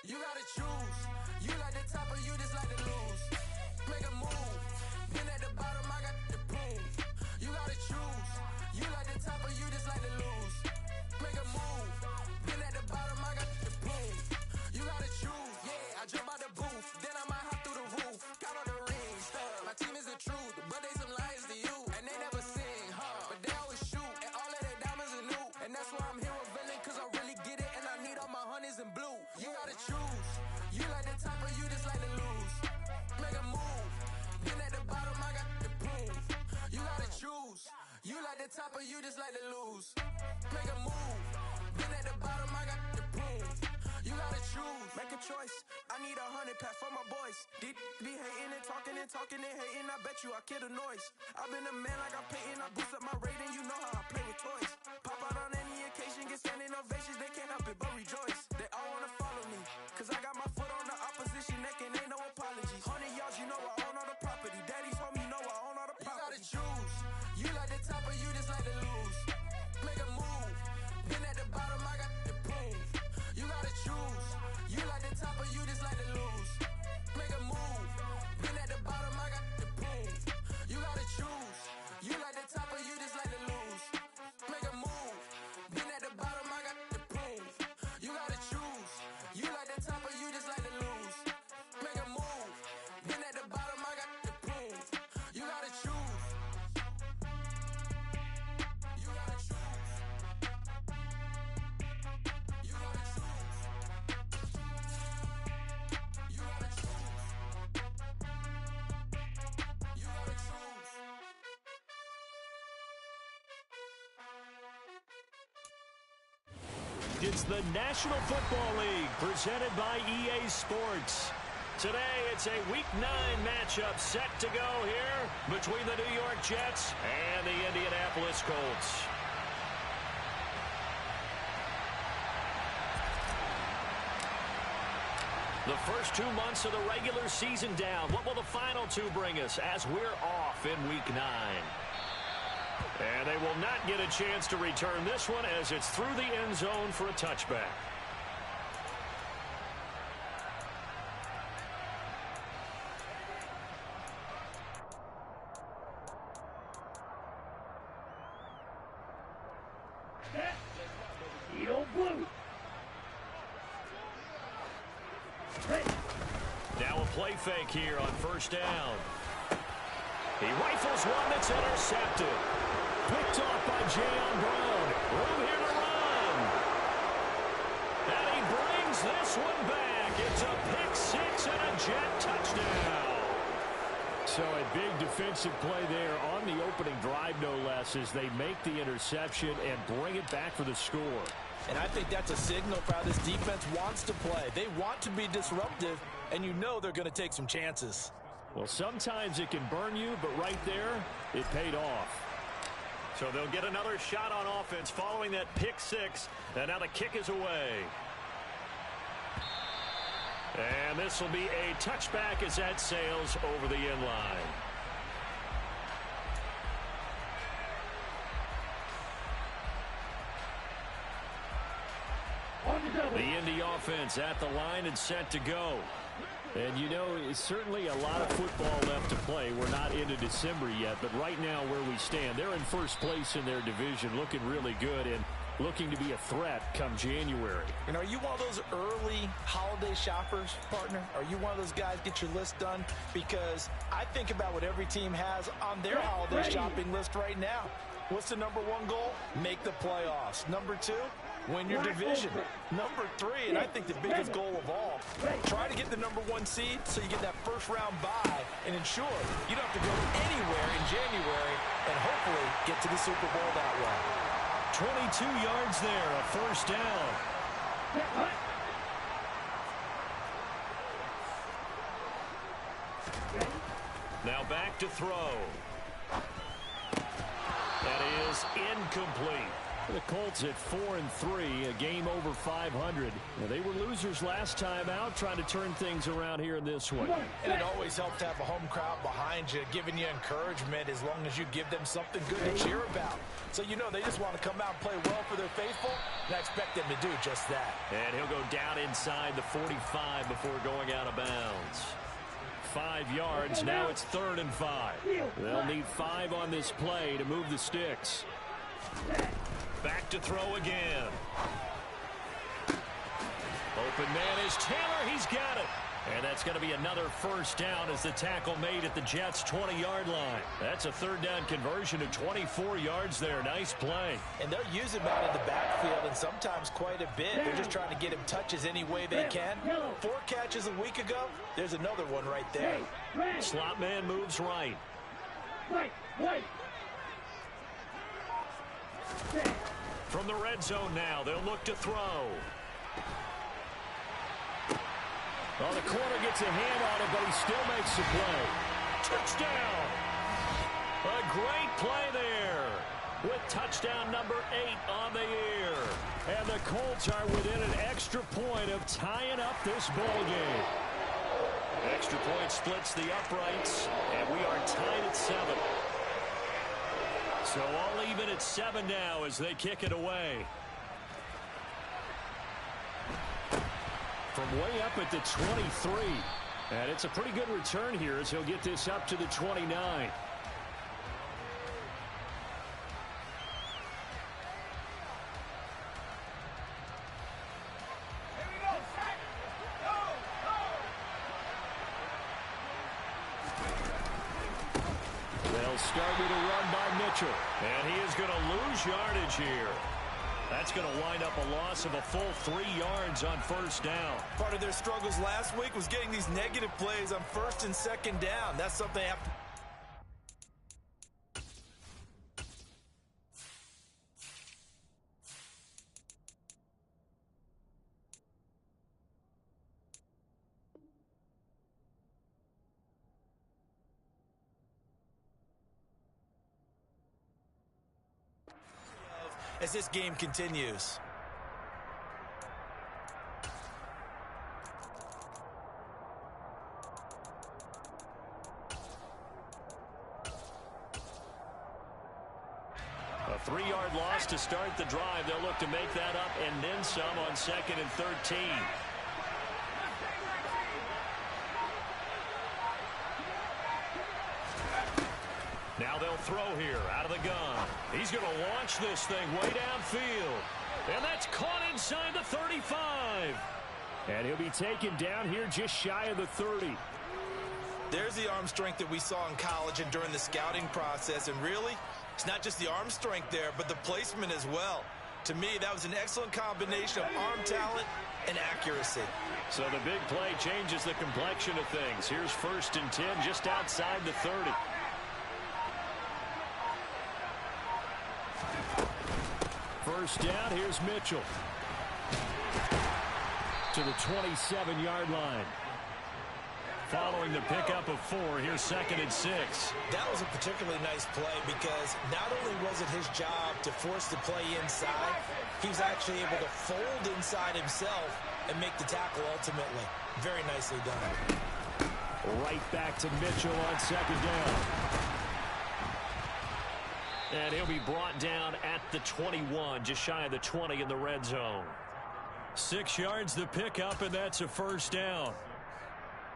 You gotta choose. You like the top or you just like to lose. Make a move. Been at the bottom, I got the prove. You gotta choose. You like the top or you just like to lose. Make a move. Been at the bottom, I got the prove. You gotta choose. Yeah, I jump out the booth. Then I might hop through the roof. Count on the rings. My team is the truth, but they some liars to you. And they never sing, but they always shoot. And all of their diamonds are new. And that's why I'm here revealing, cause I really get it. And I need all my honeys in blue. You gotta choose. You like the top or you just like to lose. Make a move. Been at the bottom, I got the proof. You gotta choose. You like the top or you just like to lose. Make a move. Been at the bottom, I got the proof. You gotta choose. Make a choice. I need 100 pack for my boys. Deep be hating and talking and hating. I bet you I kill the noise. I've been a man like I'm Peyton. I boost up my rating. You know how I play with toys. Pop out on any occasion, get standing ovations. They can't help it but rejoice. They all wanna follow me, cause I got my foot on the opposition neck and ain't no apologies. 100 yards, you know I own all the property. Daddy's home, you know I own all the property. You gotta choose. You like the top or you just like to lose. Make a move. Been at the bottom, I got the proof. You gotta choose. You like the top or you just like to lose. Make a move. Been at the bottom, I got the proof. You gotta choose. You like the top or you just like to lose. Make a move. Been at the bottom, I got the proof. You gotta choose. You like the top or you just like to lose. Make a move. Been at the bottom, I got the proof. You gotta choose. You gotta choose. You gotta choose. You gotta choose. You gotta choose. It's the National Football League presented by EA Sports. Today, it's a Week 9 matchup set to go here between the New York Jets and the Indianapolis Colts. The first 2 months of the regular season down. What will the final 2 bring us as we're off in Week 9? And they will not get a chance to return this one as it's through the end zone for a touchback. Now a play fake here on first down. He rifles one that's intercepted. Picked off by Jayon Brown. Room here to run. And he brings this one back. It's a pick six and a Jet touchdown. So a big defensive play there on the opening drive, no less, as they make the interception and bring it back for the score. And I think that's a signal for how this defense wants to play. They want to be disruptive, and you know they're going to take some chances. Well, sometimes it can burn you, but right there, it paid off. So they'll get another shot on offense following that pick six, and now the kick is away. And this will be a touchback as that sails over the end line. The Indy offense at the line and set to go. And, you know, it's certainly a lot of football left to play. We're not into December yet, but right now where we stand, they're in first place in their division, looking really good and looking to be a threat come January. And are you one of those early holiday shoppers, partner? Are you one of those guys get your list done? Because I think about what every team has on their holiday shopping list right now. What's the number one goal? Make the playoffs. Number two, win your division. Number three, and I think the biggest goal of all, try to get the number one seed so you get that first round bye and ensure you don't have to go anywhere in January and hopefully get to the Super Bowl that way. 22 yards there, a first down. Now back to throw. That is incomplete. The Colts at 4-3, a game over 500. They were losers last time out, trying to turn things around here in this one. And it always helps to have a home crowd behind you, giving you encouragement as long as you give them something good to cheer about. So you know they just want to come out and play well for their faithful, and I expect them to do just that. And he'll go down inside the 45 before going out of bounds. 5 yards, now it's 3rd and 5. They'll need 5 on this play to move the sticks. Back to throw again. Open man is Taylor. He's got it. And that's going to be another first down as the tackle made at the Jets' 20-yard line. That's a 3rd down conversion of 24 yards there. Nice play. And they'll use him out in the backfield and sometimes quite a bit. They're just trying to get him touches any way they can. 4 catches a week ago. There's another one right there. Slot man moves right. From the red zone now, they'll look to throw. Well, the corner gets a hand on it, but he still makes the play. Touchdown! A great play there with touchdown number 8 on the year. And the Colts are within an extra point of tying up this ball game. Extra point splits the uprights, and we are tied at 7. So all even at 7 now as they kick it away. From way up at the 23. And it's a pretty good return here as he'll get this up to the 29. They'll start with a run by Mitchell. And he is going to lose yardage here. That's going to wind up a loss of a full 3 yards on first down. Part of their struggles last week was getting these negative plays on 1st and 2nd down. That's something they have to... as this game continues. A 3-yard loss to start the drive. They'll look to make that up and then some on 2nd and 13. Now they'll throw here out of the gun. He's going to launch this thing way downfield. And that's caught inside the 35. And he'll be taken down here just shy of the 30. There's the arm strength that we saw in college and during the scouting process. And really, it's not just the arm strength there, but the placement as well. To me, that was an excellent combination of arm talent and accuracy. So the big play changes the complexion of things. Here's 1st and 10 just outside the 30. First down, here's Mitchell. To the 27-yard line. Following the pickup of 4, here's 2nd and 6. That was a particularly nice play because not only was it his job to force the play inside, he was actually able to fold inside himself and make the tackle ultimately. Very nicely done. Right back to Mitchell on 2nd down. And he'll be brought down at the 21, just shy of the 20 in the red zone. 6 yards the pickup, and that's a first down.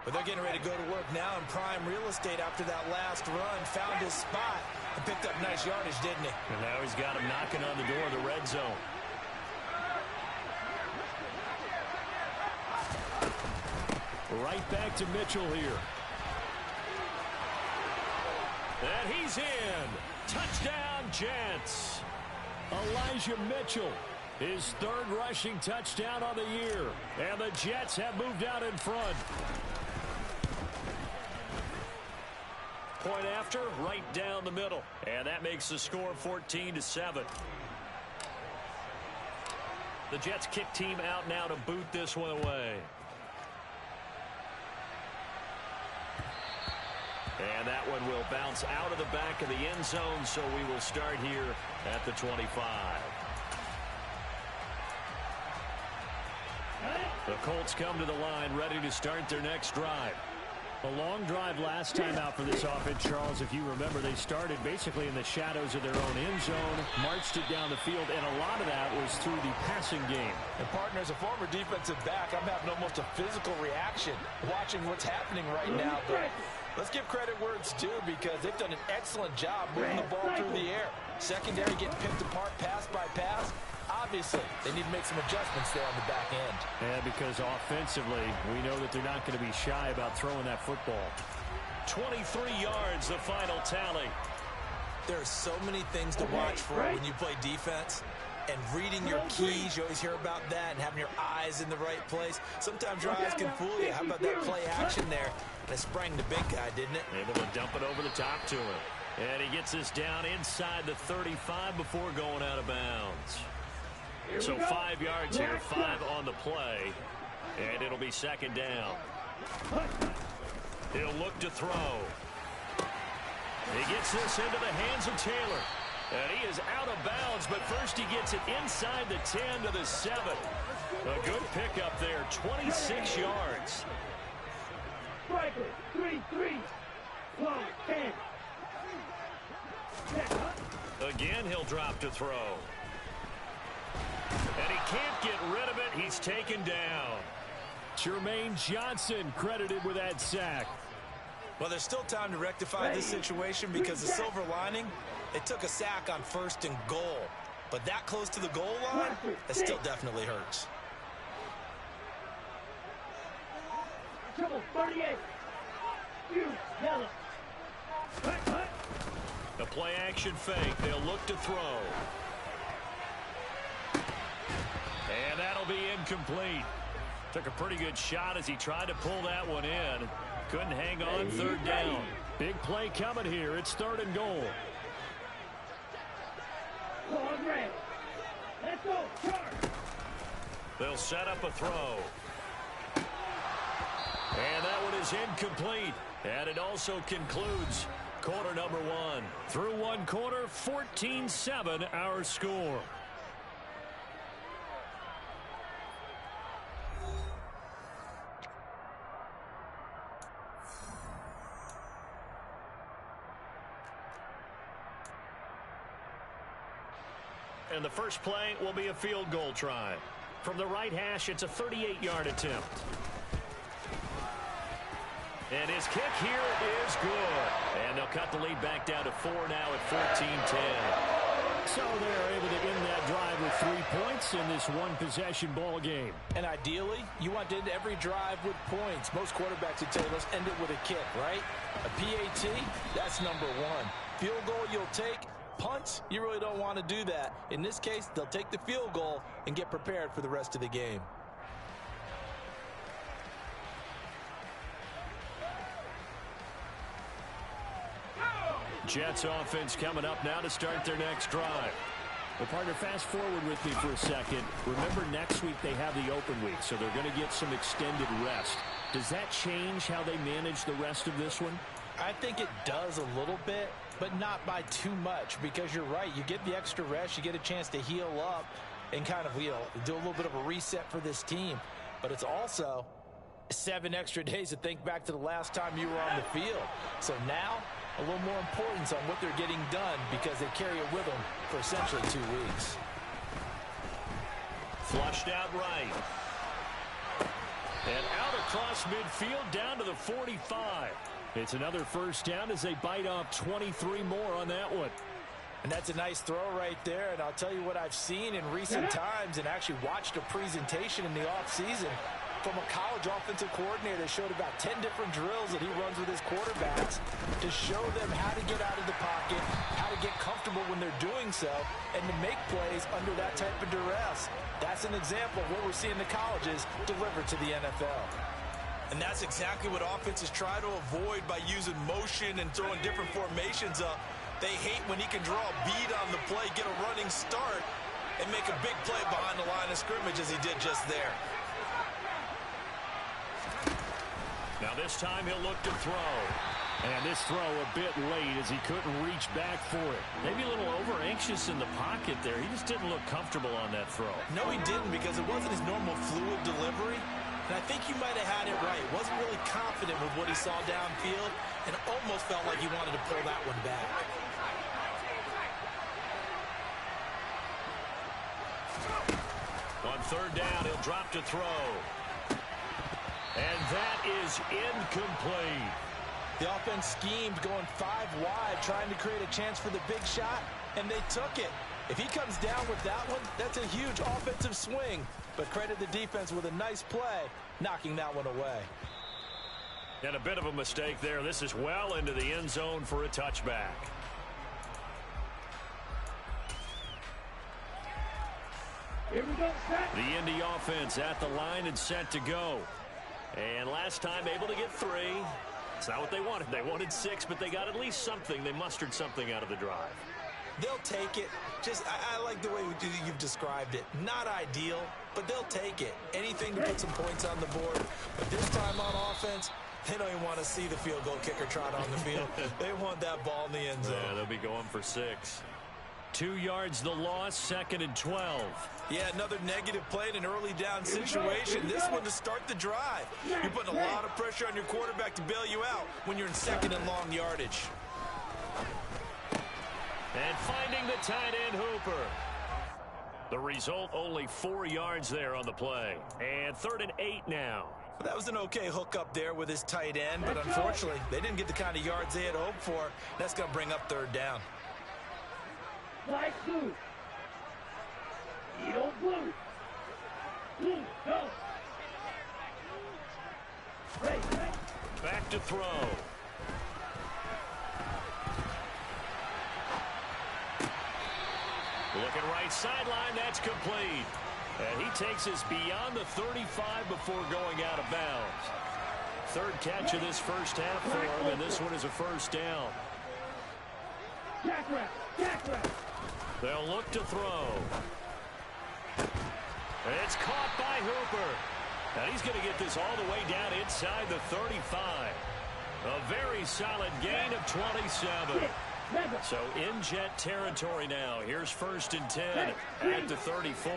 But they're getting ready to go to work now in prime real estate after that last run. Found his spot and picked up nice yardage, didn't he? And now he's got him knocking on the door of the red zone. Right back to Mitchell here. And he's in. Touchdown, Jets. Elijah Mitchell, his 3rd rushing touchdown on the year. And the Jets have moved out in front. Point after, right down the middle. And that makes the score 14-7. The Jets kick team out now to boot this one away. And that one will bounce out of the back of the end zone, so we will start here at the 25. The Colts come to the line ready to start their next drive. A long drive last time out for this offense, Charles. If you remember, they started basically in the shadows of their own end zone, marched it down the field, and a lot of that was through the passing game. And, partner, as a former defensive back, I'm having almost a physical reaction watching what's happening right now. But let's give credit where it's due because they've done an excellent job moving the ball through the air. Secondary getting picked apart pass by pass. Obviously, they need to make some adjustments there on the back end. Yeah, because offensively, we know that they're not going to be shy about throwing that football. 23 yards, the final tally. There are so many things to watch for when you play defense. And reading your keys, you always hear about that, and having your eyes in the right place. Sometimes your eyes can fool you. How about that play action there? And it sprang the big guy, didn't it? Able to dump it over the top to him. And he gets this down inside the 35 before going out of bounds. So 5 yards here, 5 on the play. And it'll be second down. He'll look to throw. He gets this into the hands of Taylor. And he is out of bounds, but first he gets it inside the 10 to the 7. A good pickup there, 26 yards. Striker, 3-3, 10. Again, he'll drop to throw. And he can't get rid of it. He's taken down. Jermaine Johnson credited with that sack. Well, there's still time to rectify this situation because the silver lining, it took a sack on 1st and goal. But that close to the goal line, it still definitely hurts. Triple 38. Yellow. The play action fake. They'll look to throw. And that'll be incomplete. Took a pretty good shot as he tried to pull that one in. Couldn't hang on, 3rd down. Big play coming here. It's 3rd and goal. Let's go. Charge. They'll set up a throw. And that one is incomplete. And it also concludes quarter number 1. Through one quarter, 14-7 our score. And the first play will be a field goal try. From the right hash, it's a 38-yard attempt. And his kick here is good. And they'll cut the lead back down to 4 now at 14-10. So they're able to end that drive with 3 points in this one-possession ball game. And ideally, you want to end every drive with points. Most quarterbacks would tell us end it with a kick, right? A PAT, that's number 1. Field goal you'll take. Punts, you really don't want to do that. In this case, they'll take the field goal and get prepared for the rest of the game. Jets offense coming up now to start their next drive. Well, partner, fast forward with me for a second. Remember, next week they have the open week, so they're going to get some extended rest. Does that change how they manage the rest of this one? I think it does a little bit, but not by too much, because you're right. You get the extra rest, you get a chance to heal up and kind of, do a little bit of a reset for this team. But it's also 7 extra days to think back to the last time you were on the field. So now, a little more importance on what they're getting done because they carry it with them for essentially 2 weeks. Flushed out right. And out across midfield down to the 45. It's another first down as they bite off 23 more on that one. And that's a nice throw right there. And I'll tell you what I've seen in recent times and actually watched a presentation in the offseason from a college offensive coordinator that showed about 10 different drills that he runs with his quarterbacks to show them how to get out of the pocket, how to get comfortable when they're doing so, and to make plays under that type of duress. That's an example of what we're seeing the colleges deliver to the NFL. And that's exactly what offenses try to avoid by using motion and throwing different formations up. They hate when he can draw a bead on the play, get a running start, and make a big play behind the line of scrimmage as he did just there. Now this time he'll look to throw. And this throw a bit late as he couldn't reach back for it. Maybe a little over-anxious in the pocket there. He just didn't look comfortable on that throw. No, he didn't, because it wasn't his normal fluid delivery. And I think he might have had it right. Wasn't really confident with what he saw downfield and almost felt like he wanted to pull that one back. On third down, he'll drop to throw. And that is incomplete. The offense schemed going 5 wide, trying to create a chance for the big shot, and they took it. If he comes down with that one, that's a huge offensive swing. But credit the defense with a nice play, knocking that one away. And a bit of a mistake there. This is well into the end zone for a touchback. Here we go, set. The Indy offense at the line and set to go. And last time able to get 3. It's not what they wanted. They wanted 6, but they got at least something. They mustered something out of the drive. They'll take it. I like the way you've described it. Not ideal, but they'll take it. Anything to put some points on the board. But this time on offense, they don't even want to see the field goal kicker trot on the field. They want that ball in the end zone. Yeah, they'll be going for 6. 2 yards the loss, 2nd and 12. Yeah, another negative play in an early down situation. This one to start the drive. You're putting a lot of pressure on your quarterback to bail you out when you're in 2nd and long yardage. And finding the tight end, Hooper. The result, only 4 yards there on the play. And 3rd and 8 now. That was an okay hook up there with his tight end, but unfortunately, they didn't get the kind of yards they had hoped for. That's going to bring up 3rd down. Flag blue. Eagle blue. Blue, go. Ready. Back to throw. Looking right sideline, that's complete. And he takes us beyond the 35 before going out of bounds. 3rd catch of this first half for him, and this one is a 1st down. Jack wrap. They'll look to throw. It's caught by Hooper. And he's going to get this all the way down inside the 35. A very solid gain of 27. So in Jet territory now. Here's 1st and 10 at the 34.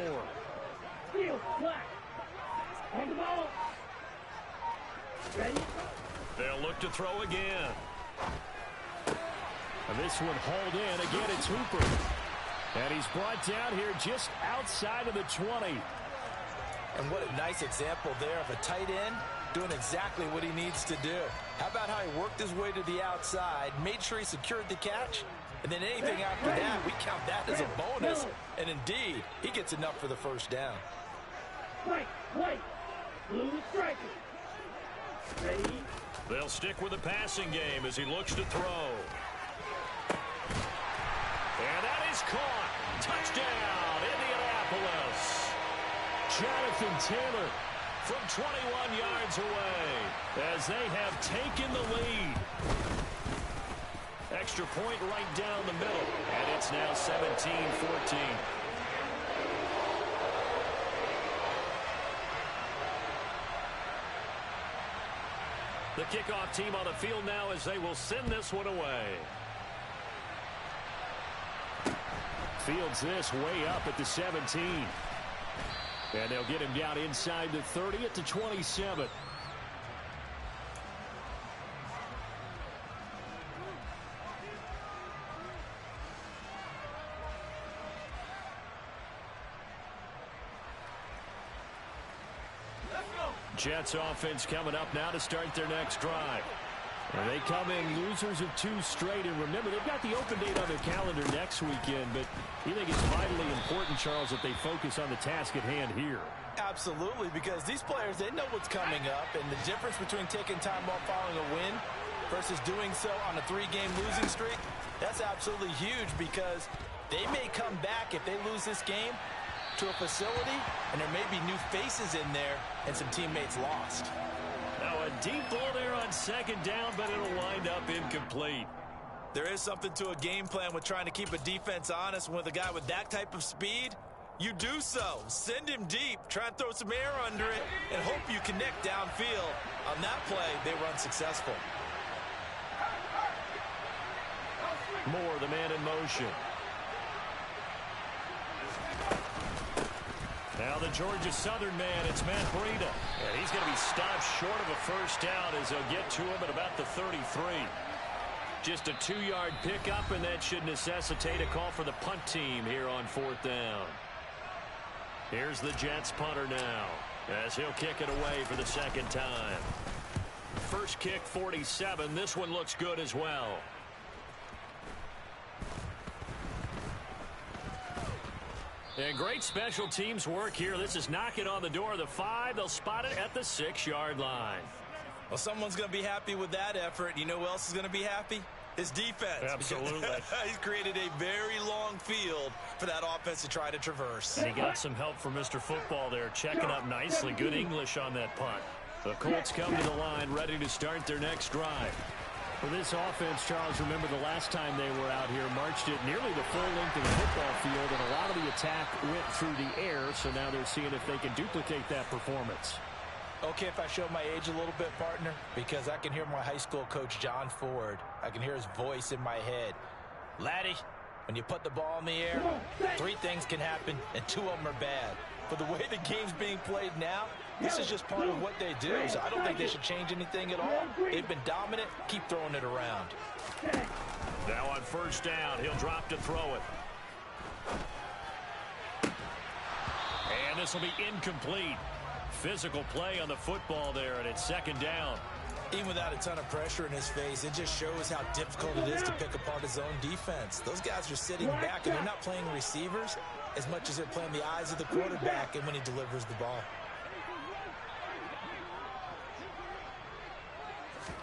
Field flat. On the ball. Ready? They'll look to throw again. And this one hauled in. Again, it's Hooper. And he's brought down here just outside of the 20. And what a nice example there of a tight end doing exactly what he needs to do. How about how he worked his way to the outside, made sure he secured the catch, and then anything after that, we count that as a bonus. And indeed, he gets enough for the 1st down. White. Blue striker. Ready? They'll stick with the passing game as he looks to throw. And that is caught. Touchdown, Indianapolis. Jonathan Taylor from 21 yards away as they have taken the lead. Extra point right down the middle, and it's now 17-14. The kickoff team on the field now as they will send this one away. Fields this way up at the 17. And they'll get him down inside the 30 at the 27. Jets offense coming up now to start their next drive. And they come in losers of 2 straight. And remember, they've got the open date on their calendar next weekend. But you think it's vitally important, Charles, that they focus on the task at hand here? Absolutely, because these players, they know what's coming up. And the difference between taking time off following a win versus doing so on a 3-game losing streak, that's absolutely huge, because they may come back if they lose this game to a facility, and there may be new faces in there and some teammates lost. Now a deep ball there on 2nd down, but it'll wind up incomplete. There is something to a game plan with trying to keep a defense honest. With a guy with that type of speed, you do so. Send him deep, try and throw some air under it, and hope you connect downfield. On that play, they were unsuccessful. Moore, the man in motion. Now the Georgia Southern man, it's Matt Breida. And he's going to be stopped short of a first down as they'll get to him at about the 33. Just a 2-yard pickup, and that should necessitate a call for the punt team here on 4th down. Here's the Jets punter now, as he'll kick it away for the second time. First kick, 47. This one looks good as well. And great special teams work here. This is knocking on the door of the 5. They'll spot it at the 6-yard line. Well, someone's going to be happy with that effort. You know who else is going to be happy? His defense. Absolutely. He's created a very long field for that offense to try to traverse. And he got some help from Mr. Football there, checking up nicely. Good English on that punt. The Colts come to the line, ready to start their next drive. For this offense, Charles, remember the last time they were out here, marched it nearly the full length of the football field, and a lot of the attack went through the air, so now they're seeing if they can duplicate that performance. Okay, if I show my age a little bit, partner, because I can hear my high school coach, John Ford. I can hear his voice in my head. Laddie, when you put the ball in the air, 3 things can happen, and 2 of them are bad. But the way the game's being played now, this is just part of what they do. So I don't think they should change anything at all. They've been dominant. Keep throwing it around. Now on first down, he'll drop to throw it. And this will be incomplete. Physical play on the football there, and it's second down. Even without a ton of pressure in his face, it just shows how difficult it is to pick apart his own defense. Those guys are sitting back, and they're not playing receivers as much as they're playing the eyes of the quarterback and when he delivers the ball.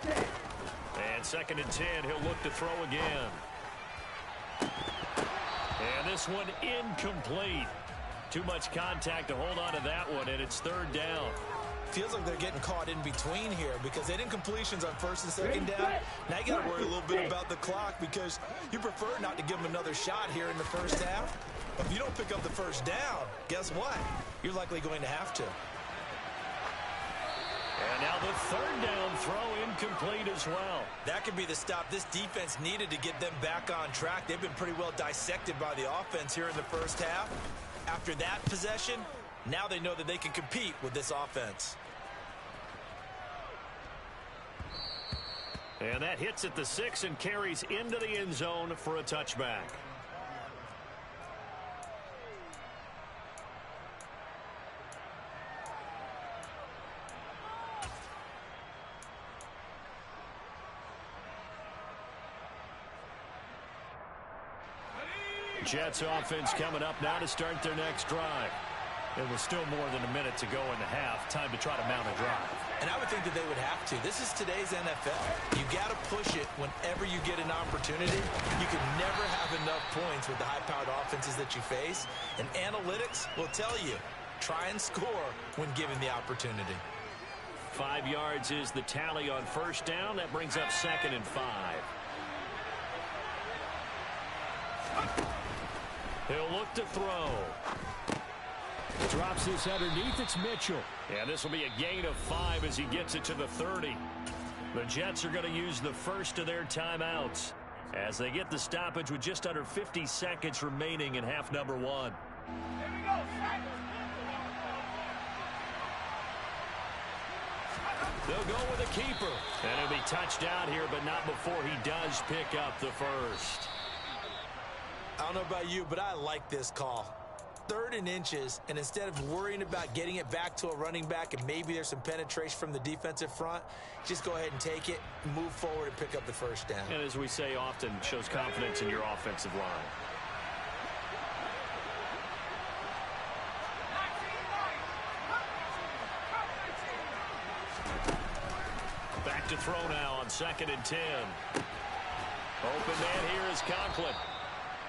And second and 10, he'll look to throw again. And this one incomplete. Too much contact to hold on to that one, and it's third down. Feels like they're getting caught in between here because they did incompletions on first and second down. Now you got to worry a little bit about the clock because you prefer not to give them another shot here in the first half. But if you don't pick up the first down, guess what? You're likely going to have to. And now the third down throw incomplete as well. That could be the stop this defense needed to get them back on track. They've been pretty well dissected by the offense here in the first half. After that possession, now they know that they can compete with this offense. And that hits at the 6 and carries into the end zone for a touchback. Jets offense coming up now to start their next drive. It was still more than a minute to go in the half. Time to try to mount a drive. And I would think that they would have to. This is today's NFL. You got to push it whenever you get an opportunity. You can never have enough points with the high-powered offenses that you face. And analytics will tell you, try and score when given the opportunity. 5 yards is the tally on first down. That brings up second and 5. He'll look to throw. Drops this underneath. It's Mitchell. And this will be a gain of 5 as he gets it to the 30. The Jets are going to use the first of their timeouts as they get the stoppage with just under 50 seconds remaining in half number 1. They'll go with a keeper. And it'll be touchdown here, but not before he does pick up the first. I don't know about you, but I like this call. 3rd and inches, and instead of worrying about getting it back to a running back and maybe there's some penetration from the defensive front, just go ahead and take it, move forward, and pick up the first down. And as we say often, shows confidence in your offensive line. Back to throw now on 2nd and 10. Open man here is Conklin.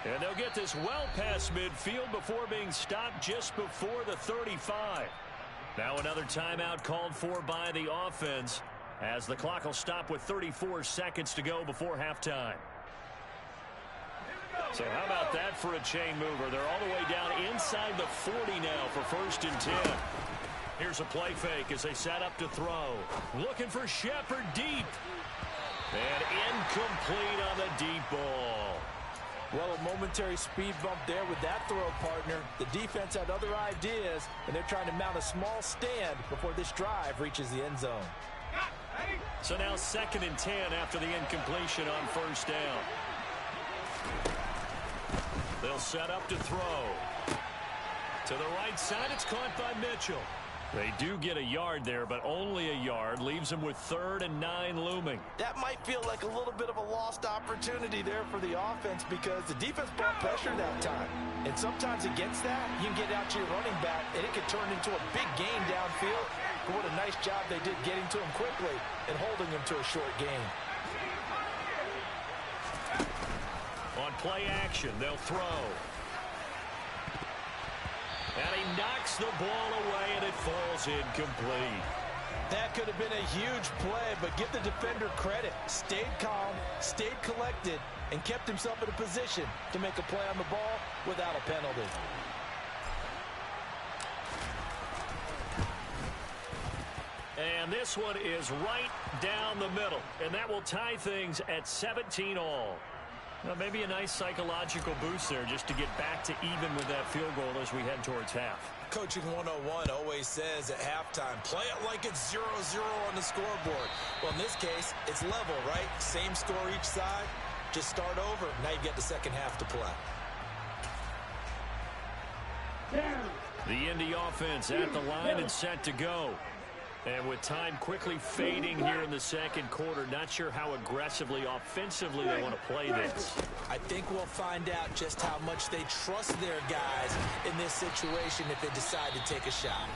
And they'll get this well past midfield before being stopped just before the 35. Now another timeout called for by the offense as the clock will stop with 34 seconds to go before halftime. So how about that for a chain mover? They're all the way down inside the 40 now for 1st and 10. Here's a play fake as they set up to throw. Looking for Shepard deep. And incomplete on the deep ball. Well, a momentary speed bump there with that throw, partner. The defense had other ideas, and they're trying to mount a small stand before this drive reaches the end zone. So now 2nd and 10 after the incompletion on 1st down. They'll set up to throw. To the right side, it's caught by Mitchell. They do get a yard there, but only a yard. Leaves them with 3rd and 9 looming. That might feel like a little bit of a lost opportunity there for the offense because the defense brought pressure that time. And sometimes against that, you can get out to your running back, and it could turn into a big gain downfield. But what a nice job they did getting to him quickly and holding him to a short gain. On play action, they'll throw. And he knocks the ball away, and it falls incomplete. That could have been a huge play, but give the defender credit. Stayed calm, stayed collected, and kept himself in a position to make a play on the ball without a penalty. And this one is right down the middle, and that will tie things at 17 all. Well, maybe a nice psychological boost there just to get back to even with that field goal as we head towards half. Coaching 101 always says at halftime, play it like it's 0-0 on the scoreboard. Well, in this case, it's level, right? Same score each side. Just start over. Now you get the second half to play. Down. The Indy offense at the line and set to go. And with time quickly fading here in the 2nd quarter, not sure how aggressively, offensively they want to play this. I think we'll find out just how much they trust their guys in this situation if they decide to take a shot.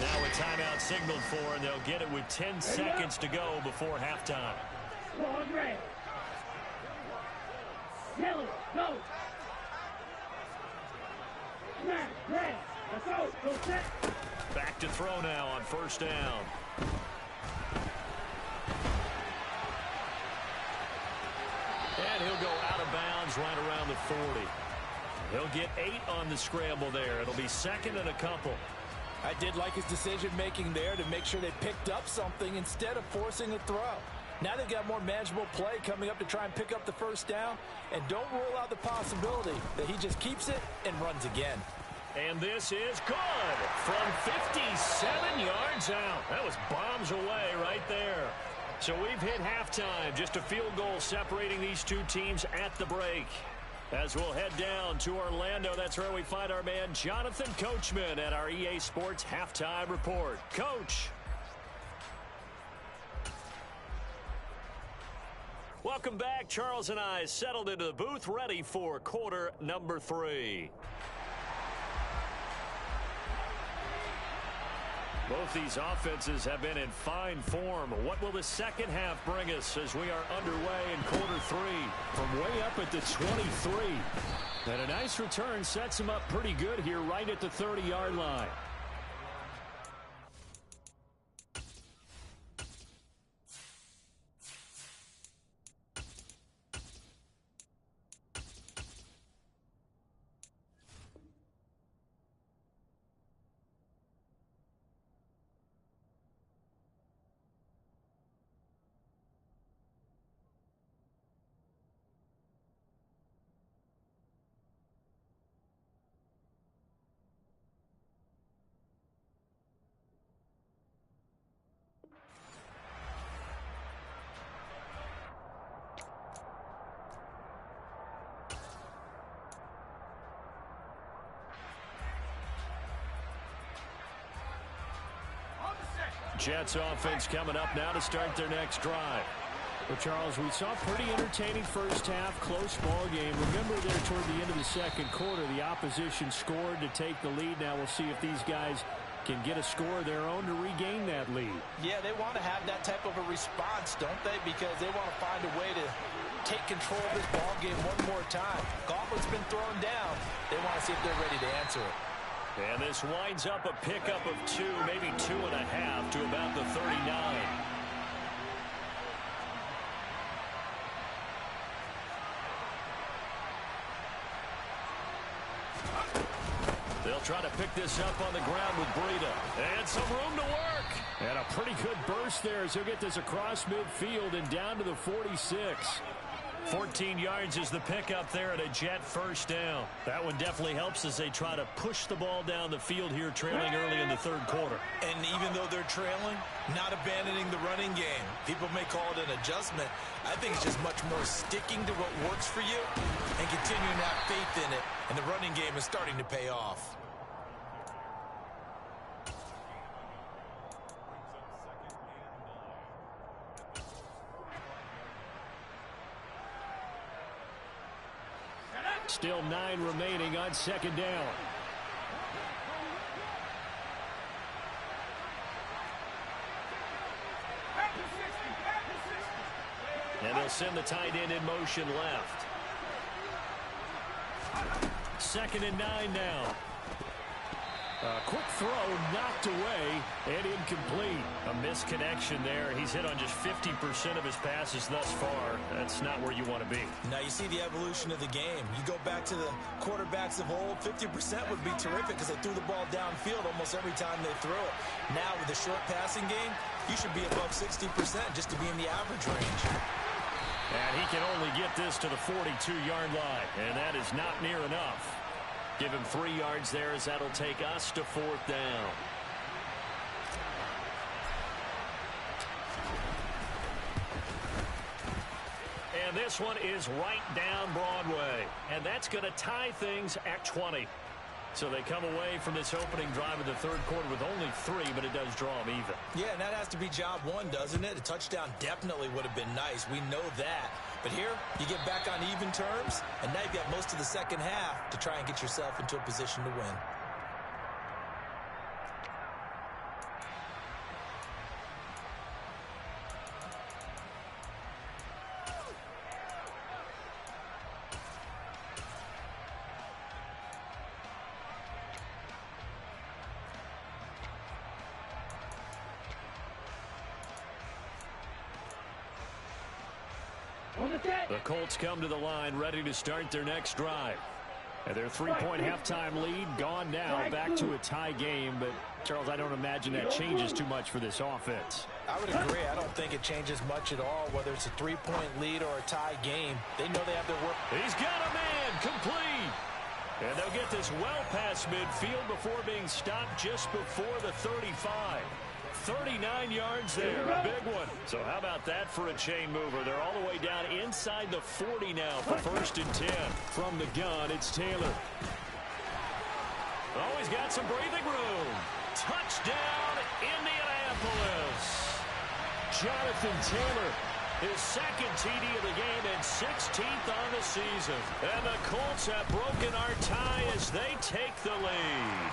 Now a timeout signaled for, and they'll get it with 10 seconds to go before halftime. Ball red. Yellow, go. Smash, red. Let's go. Go set. Back to throw now on 1st down. And he'll go out of bounds right around the 40. He'll get 8 on the scramble there. It'll be 2nd and a couple. I did like his decision-making there to make sure they picked up something instead of forcing a throw. Now they've got more manageable play coming up to try and pick up the 1st down. And don't rule out the possibility that he just keeps it and runs again. And this is good from 57 yards out. That was bombs away right there. So we've hit halftime. Just a field goal separating these two teams at the break. As we'll head down to Orlando, that's where we find our man Jonathan Coachman at our EA Sports Halftime Report. Coach. Welcome back. Charles and I settled into the booth, ready for quarter number 3. Both these offenses have been in fine form. What will the second half bring us as we are underway in quarter 3 from way up at the 23? And a nice return sets them up pretty good here right at the 30-yard line. Jets offense coming up now to start their next drive. Well, Charles, we saw a pretty entertaining first half, close ball game. Remember there toward the end of the 2nd quarter, the opposition scored to take the lead. Now we'll see if these guys can get a score of their own to regain that lead. Yeah, they want to have that type of a response, don't they? Because they want to find a way to take control of this ball game one more time. Gauntlet's been thrown down. They want to see if they're ready to answer it. And this winds up a pickup of 2, maybe 2.5 to about the 39. They'll They'll try to pick this up on the ground with Breida. And some room to work. And a pretty good burst there as he'll get this across midfield and down to the 46. 14 yards is the pickup there at a Jet first down. That one definitely helps as they try to push the ball down the field here, trailing early in the third quarter. And even though they're trailing, not abandoning the running game. People may call it an adjustment. I think it's just much more sticking to what works for you and continuing to have faith in it. And the running game is starting to pay off. Still 9 remaining on second down. And they'll send the tight end in motion left. 2nd and 9 now. A quick throw knocked away and incomplete. A misconnection there. He's hit on just 50% of his passes thus far. That's not where you want to be. Now you see the evolution of the game. You go back to the quarterbacks of old, 50% would be terrific because they threw the ball downfield almost every time they threw it. Now with the short passing game, you should be above 60% just to be in the average range. And he can only get this to the 42-yard line, and that is not near enough. Give him 3 yards there as that'll take us to 4th down. And this one is right down Broadway. And that's going to tie things at 20. So they come away from this opening drive of the third quarter with only 3, but it does draw them even. Yeah, and that has to be job one, doesn't it? A touchdown definitely would have been nice. We know that. But here, you get back on even terms, and now you've got most of the second half to try and get yourself into a position to win. The Colts come to the line ready to start their next drive. And their 3-point halftime lead gone now, back to a tie game. But, Charles, I don't imagine that changes too much for this offense. I would agree. I don't think it changes much at all, whether it's a 3-point lead or a tie game. They know they have their work. He's got a man complete. And they'll get this well past midfield before being stopped just before the 35. 39 yards there, a big one. So how about that for a chain mover? They're all the way down inside the 40 now for 1st and 10. From the gun, it's Taylor. Oh, he's got some breathing room. Touchdown, Indianapolis. Jonathan Taylor, his 2nd TD of the game and 16th on the season. And the Colts have broken our tie as they take the lead.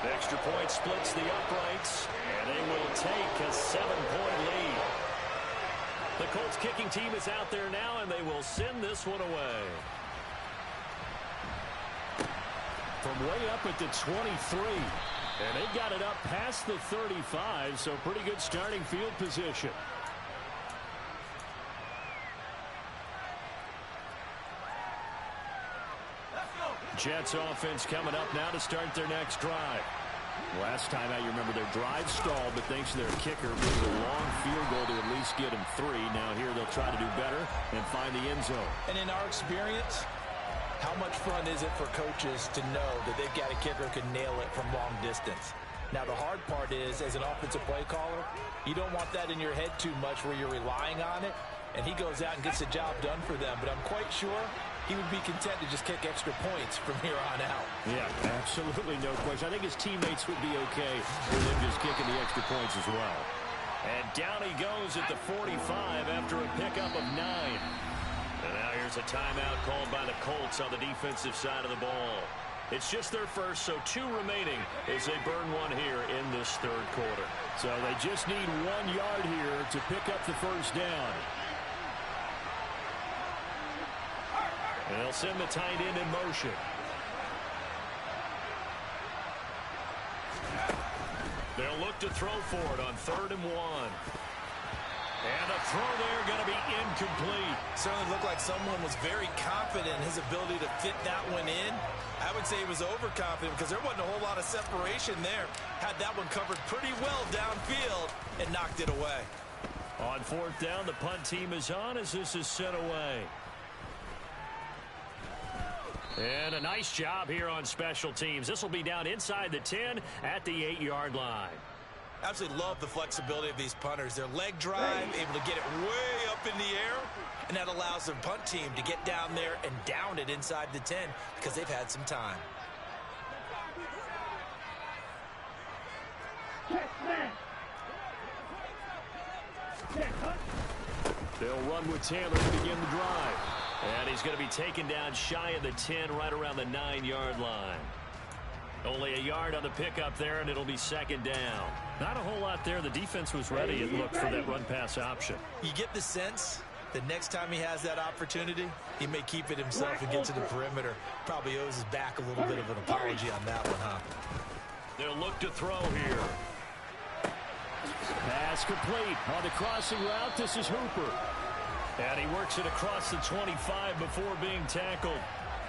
The extra point splits the uprights, and they will take a 7-point lead. The Colts kicking team is out there now, and they will send this one away. From way up at the 23, and they got it up past the 35, so pretty good starting field position. Jets offense coming up now to start their next drive. Last time out, you remember their drive stalled, but thanks to their kicker being a long field goal to at least get them 3. Now here they'll try to do better and find the end zone. And in our experience, how much fun is it for coaches to know that they've got a kicker who can nail it from long distance? Now, the hard part is, as an offensive play caller, you don't want that in your head too much where you're relying on it, and he goes out and gets the job done for them. But I'm quite sure he would be content to just kick extra points from here on out. Yeah, absolutely no question. I think his teammates would be okay with him just kicking the extra points as well. And down he goes at the 45 after a pickup of 9. And now here's a timeout called by the Colts on the defensive side of the ball. It's just their first, so 2 remaining as they burn one here in this third quarter. So they just need 1 yard here to pick up the first down. And they'll send the tight end in motion. They'll look to throw for it on 3rd and 1. And the throw there going to be incomplete. Certainly looked like someone was very confident in his ability to fit that one in. I would say he was overconfident because there wasn't a whole lot of separation there. Had that one covered pretty well downfield and knocked it away. On fourth down, the punt team is on as this is sent away. And a nice job here on special teams. This will be down inside the 10 at the 8-yard line. Absolutely love the flexibility of these punters. Their leg drive, able to get it way up in the air, and that allows the punt team to get down there and down it inside the 10 because they've had some time. They'll run with Taylor to begin the drive. And he's going to be taken down shy of the 10 right around the 9-yard line. Only a yard on the pickup there, and it'll be second down. Not a whole lot there. The defense was ready, it looked, for that run-pass option. You get the sense that next time he has that opportunity, he may keep it himself and get to the perimeter. Probably owes his back a little bit of an apology on that one, huh? They'll look to throw here. Pass complete on the crossing route. This is Hooper. And he works it across the 25 before being tackled.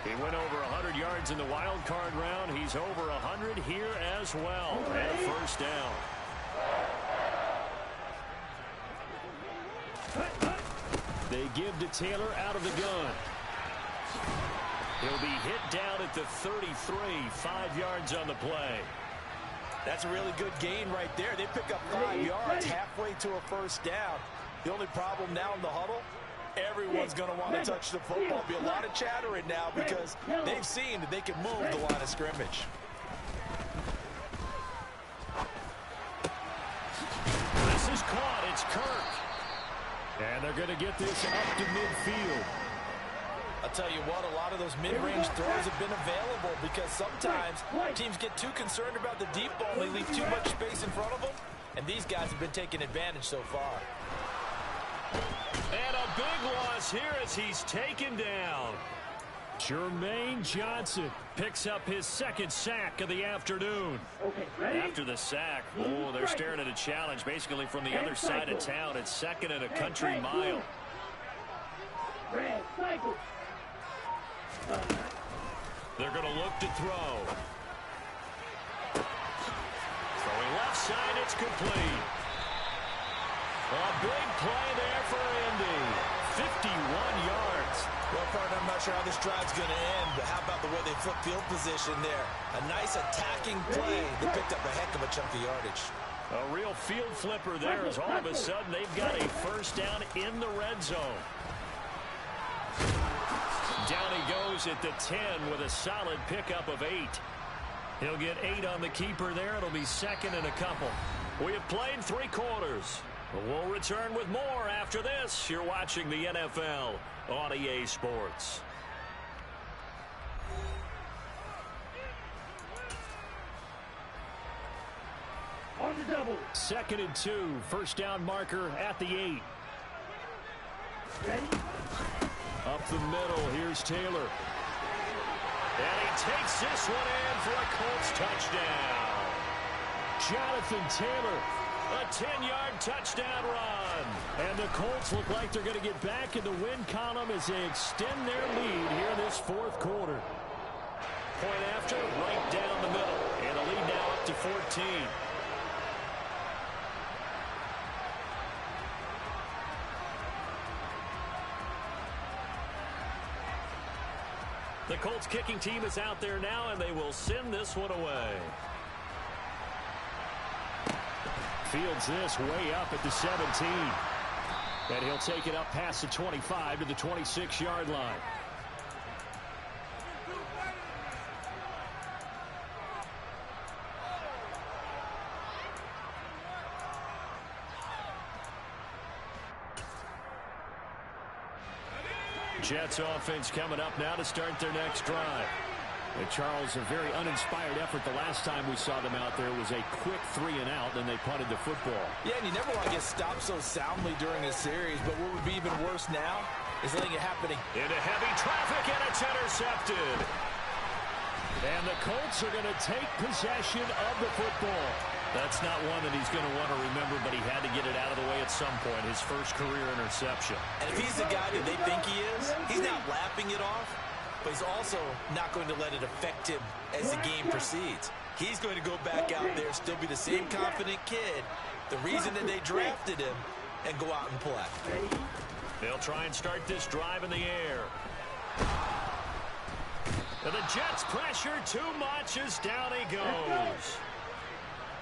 He went over 100 yards in the wild card round. He's over 100 here as well. And a first down. They give to Taylor out of the gun. He'll be hit down at the 33, 5 yards on the play. That's a really good gain right there. They pick up 5 yards halfway to a first down. The only problem now in the huddle, everyone's going to want to touch the football. Be a lot of chattering now because they've seen that they can move the line of scrimmage. This is caught. It's Kirk. And they're going to get this up to midfield. I'll tell you what, a lot of those mid-range throws have been available because sometimes teams get too concerned about the deep ball and they leave too much space in front of them. And these guys have been taking advantage so far. And a big loss here as he's taken down. Jermaine Johnson picks up his second sack of the afternoon. After the sack, they're staring at a challenge basically from the other side of town. It's second and a country mile. They're going to look to throw. Throwing left side, it's complete. A big play there for Indy. 51 yards. Well, partner, I'm not sure how this drive's going to end, but how about the way they flip field position there? A nice attacking play. They picked up a heck of a chunk of yardage. A real field flipper there as all of a sudden they've got a first down in the red zone. Down he goes at the 10 with a solid pickup of 8. He'll get 8 on the keeper there. It'll be second and a couple. We have played 3 quarters. We'll return with more after this. You're watching the NFL on EA Sports. On the double. Second and 2. First down marker at the 8. Ready? Up the middle, here's Taylor. And he takes this one in for a Colts touchdown. Jonathan Taylor, a 10-yard touchdown run. And the Colts look like they're going to get back in the win column as they extend their lead here in this fourth quarter. Point after, right down the middle. And the lead now up to 14. The Colts kicking team is out there now, and they will send this one away. Fields this way up at the 17. And he'll take it up past the 25 to the 26-yard line. Jets offense coming up now to start their next drive. And Charles, a very uninspired effort the last time we saw them out there was a quick 3 and out, and they punted the football. Yeah, and you never want to get stopped so soundly during a series, but what would be even worse now is letting it happen. Into heavy traffic, and it's intercepted. And the Colts are going to take possession of the football. That's not one that he's going to want to remember, but he had to get it out of the way at some point, his first career interception. And if he's the guy that they think he is, he's not lapping it off, but he's also not going to let it affect him as the game proceeds. He's going to go back out there, still be the same confident kid, the reason that they drafted him, and go out and play. They'll try and start this drive in the air. And the Jets pressure too much as down he goes.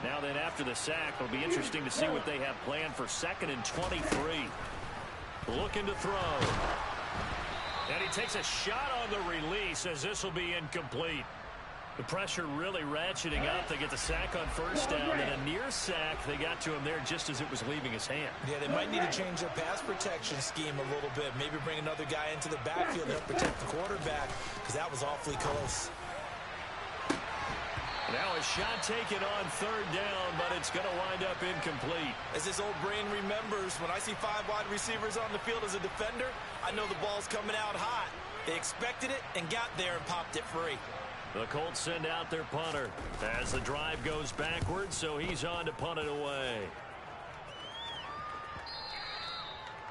Now then, after the sack, it'll be interesting to see what they have planned for 2nd and 23. Looking to throw. And he takes a shot on the release as this will be incomplete. The pressure really ratcheting up. They get the sack on first down, and a near sack. They got to him there just as it was leaving his hand. Yeah, they might need to change their pass protection scheme a little bit. Maybe bring another guy into the backfield to help protect the quarterback, because that was awfully close. Now a shot taken on 3rd down, but it's going to wind up incomplete. As this old brain remembers, when I see 5 wide receivers on the field as a defender, I know the ball's coming out hot. They expected it and got there and popped it free. The Colts send out their punter as the drive goes backwards, so he's on to punt it away.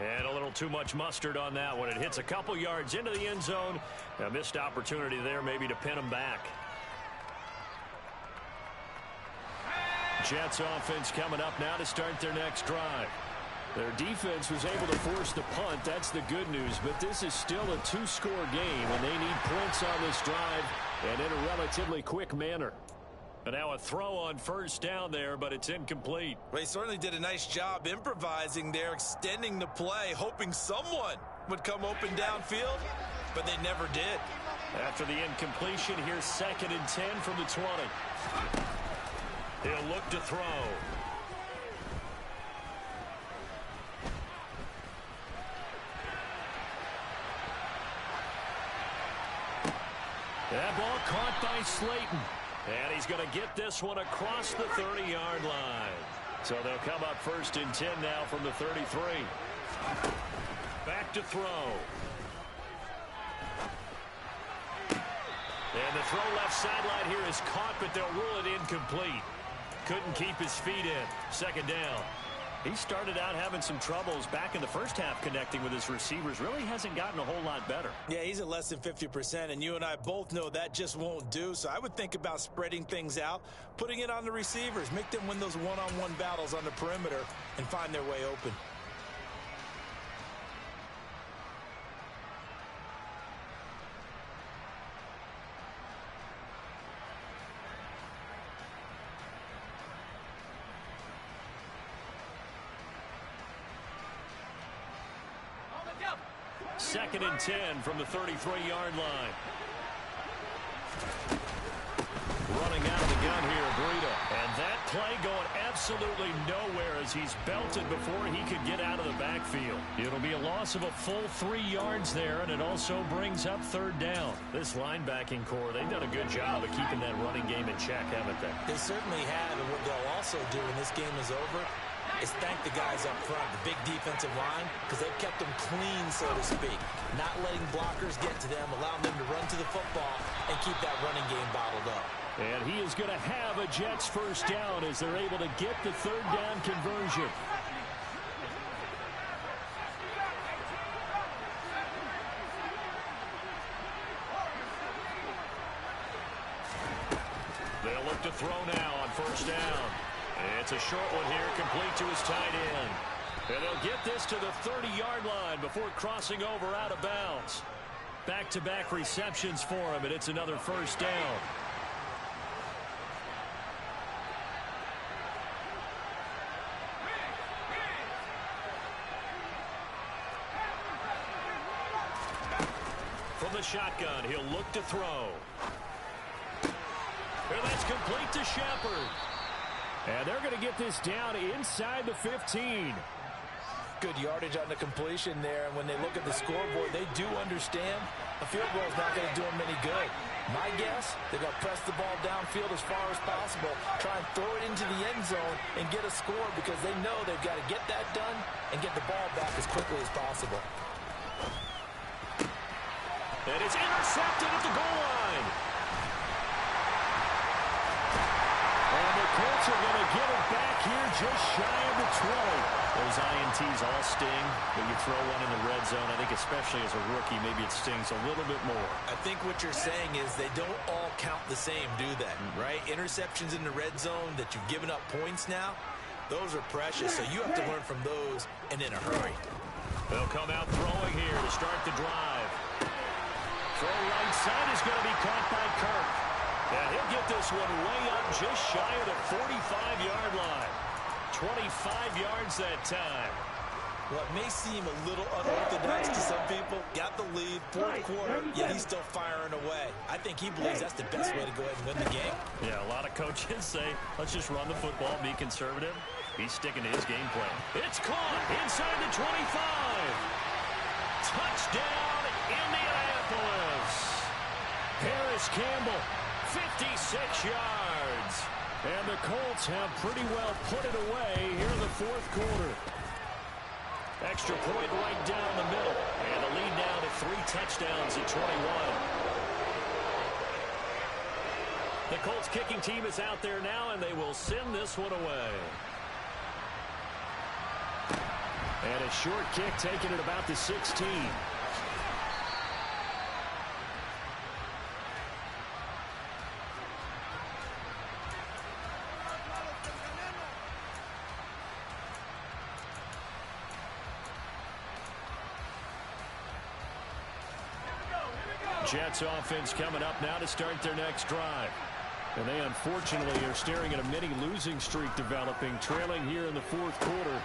And a little too much mustard on that one. It hits a couple yards into the end zone. A missed opportunity there maybe to pin him back. Jets offense coming up now to start their next drive. Their defense was able to force the punt. That's the good news. But this is still a 2-score game, and they need points on this drive and in a relatively quick manner. And now a throw on first down there, but it's incomplete. Well, he certainly did a nice job improvising there, extending the play, hoping someone would come open downfield, but they never did. After the incompletion, here's 2nd and 10 from the 20. He'll look to throw. That ball caught by Slayton. And he's going to get this one across the 30-yard line. So they'll come up 1st and 10 now from the 33. Back to throw. And the throw left sideline here is caught, but they'll rule it incomplete. Couldn't keep his feet in. 2nd down. He started out having some troubles back in the first half connecting with his receivers. Really hasn't gotten a whole lot better. Yeah, he's at less than 50%, and you and I both know that just won't do. So I would think about spreading things out, putting it on the receivers, make them win those one-on-one battles on the perimeter, and find their way open. Second and 10 from the 33-yard line. Running out of the gun here, Breida. And that play going absolutely nowhere as he's belted before he could get out of the backfield. It'll be a loss of a full 3 yards there, and it also brings up 3rd down. This linebacking core, they've done a good job of keeping that running game in check, haven't they? They certainly have, and what they'll also do when this game is over is thank the guys up front, the big defensive line, because they've kept them clean, so to speak. Not letting blockers get to them, allowing them to run to the football and keep that running game bottled up. And he is going to have a Jets 1st down as they're able to get the 3rd down conversion. They'll look to throw now on 1st down. It's a short one here, complete to his tight end. And they'll get this to the 30-yard line before crossing over out of bounds. Back-to-back receptions for him, and it's another 1st down. From the shotgun, he'll look to throw. And that's complete to Shepard. And they're going to get this down inside the 15. Good yardage on the completion there. And when they look at the scoreboard, they do understand a field goal is not going to do them any good. My guess, they're going to press the ball downfield as far as possible, try and throw it into the end zone and get a score because they know they've got to get that done and get the ball back as quickly as possible. And it's intercepted at the goal line. And the Colts are going to get it back here just shy of the 20. Those INTs all sting, but you throw one in the red zone. I think especially as a rookie, maybe it stings a little bit more. I think what you're saying is they don't all count the same, do they? Right? Interceptions in the red zone that you've given up points now, those are precious, so you have to learn from those and in a hurry. They'll come out throwing here to start the drive. Throw right side is going to be caught by Kirk. And he'll get this one way up just shy of the 45-yard line. 25 yards that time. What may seem a little unorthodox to some people, got the lead, fourth quarter, yet he's still firing away. I think he believes that's the best way to go ahead and win the game. Yeah, a lot of coaches say, let's just run the football, be conservative. He's sticking to his game plan. It's caught inside the 25. Touchdown, Indianapolis. Harris Campbell, 56 yards. And the Colts have pretty well put it away here in the fourth quarter. Extra point right down the middle. And the lead now to 3 touchdowns at 21. The Colts kicking team is out there now, and they will send this one away. And a short kick taken at about the 16. Jets offense coming up now to start their next drive. And they unfortunately are staring at a mini losing streak developing, trailing here in the fourth quarter.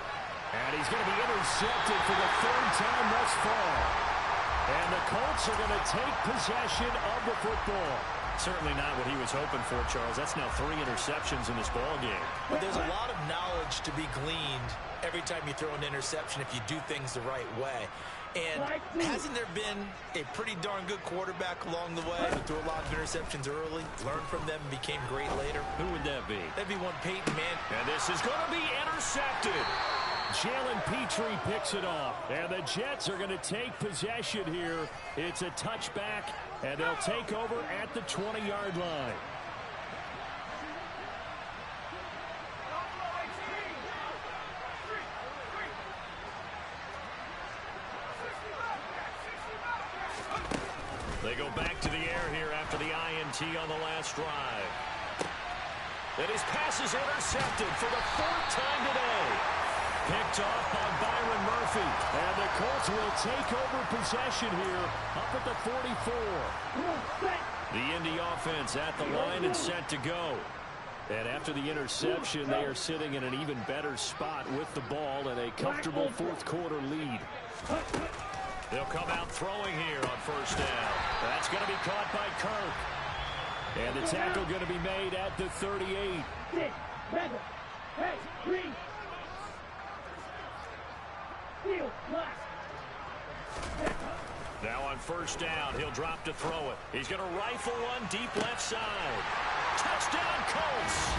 And he's going to be intercepted for the 3rd time thus far. And the Colts are going to take possession of the football. Certainly not what he was hoping for, Charles. That's now 3 interceptions in this ball game. But there's a lot of knowledge to be gleaned every time you throw an interception if you do things the right way. And hasn't there been a pretty darn good quarterback along the way who threw a lot of interceptions early, learned from them, and became great later? Who would that be? That'd be one Peyton Manning. And this is going to be intercepted. Jalen Petrie picks it off. And the Jets are going to take possession here. It's a touchback, and they'll take over at the 20-yard line. They go back to the air here after the INT on the last drive. And his pass is intercepted for the 4th time today. Picked off by Byron Murphy. And the Colts will take over possession here up at the 44. The Indy offense at the line and set to go. And after the interception, they are sitting in an even better spot with the ball and a comfortable fourth quarter lead. They'll come out throwing here on first down. That's going to be caught by Kirk. And the tackle going to be made at the 38. Now on first down, he'll drop to throw it. He's going to rifle one deep left side. Touchdown, Colts.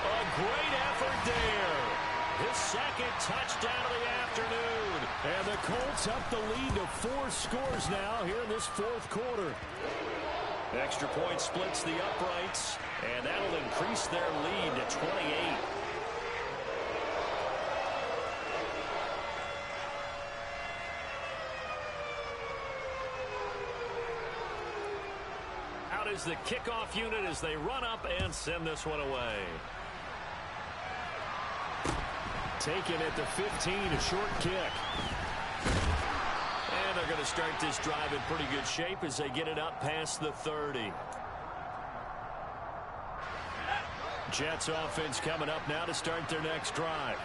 A great effort there. His 2nd touchdown of the afternoon. And the Colts up the lead to 4 scores now here in this fourth quarter. Extra point splits the uprights, and that'll increase their lead to 28. Out is the kickoff unit as they run up and send this one away. Taken at the 15, a short kick. And they're going to start this drive in pretty good shape as they get it up past the 30. Jets offense coming up now to start their next drive.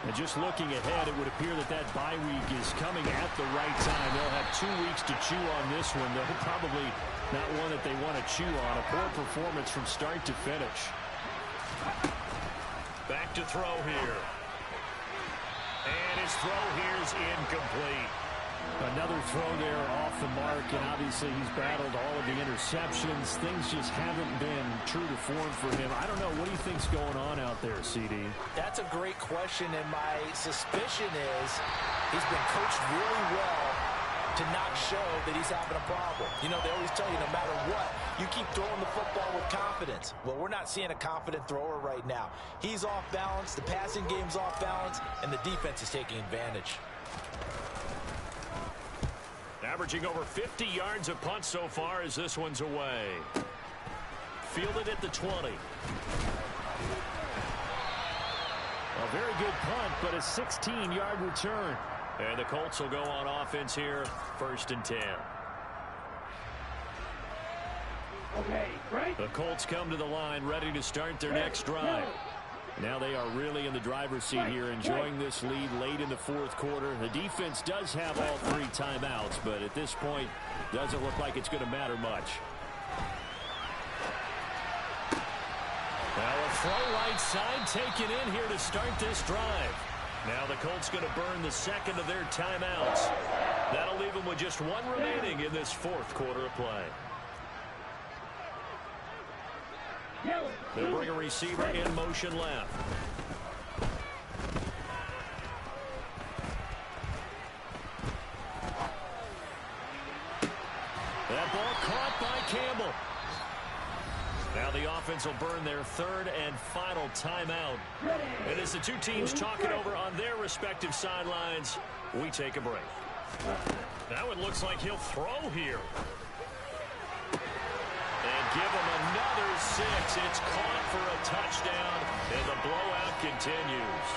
And just looking ahead, it would appear that that bye week is coming at the right time. They'll have 2 weeks to chew on this one, though probably not one that they want to chew on. A poor performance from start to finish. Back to throw here. And his throw here is incomplete. Another throw there off the mark, and obviously he's battled all of the interceptions. Things just haven't been true to form for him. I don't know. What do you think's going on out there, CD? That's a great question, and my suspicion is he's been coached really well to not show that he's having a problem. You know, they always tell you no matter what, you keep throwing the football with confidence. Well, we're not seeing a confident thrower right now. He's off balance, the passing game's off balance, and the defense is taking advantage. Averaging over 50 yards a punt so far as this one's away. Fielded at the 20. A very good punt, but a 16-yard return. And the Colts will go on offense here, 1st and 10. Okay, right. The Colts come to the line ready to start their next drive. Now they are really in the driver's seat here, enjoying this lead late in the 4th quarter. The defense does have all 3 timeouts, but at this point, doesn't look like it's going to matter much. Now a throw right side taken in here to start this drive. Now the Colts going to burn the 2nd of their timeouts. That'll leave them with just 1 remaining in this 4th quarter of play. They'll bring a receiver in motion left. That ball caught by Campbell. Now the offense will burn their 3rd and final timeout. And as the two teams talk it over on their respective sidelines, we take a break. Now it looks like he'll throw here. And give him another 6. It's caught for a touchdown, and the blowout continues.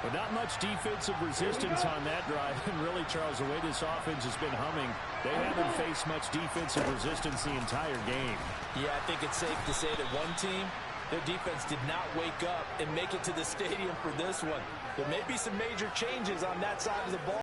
But not much defensive resistance on that drive. And really, Charles, the way this offense has been humming, they haven't faced much defensive resistance the entire game. Yeah, I think it's safe to say that one team, their defense did not wake up and make it to the stadium for this one. There may be some major changes on that side of the ball.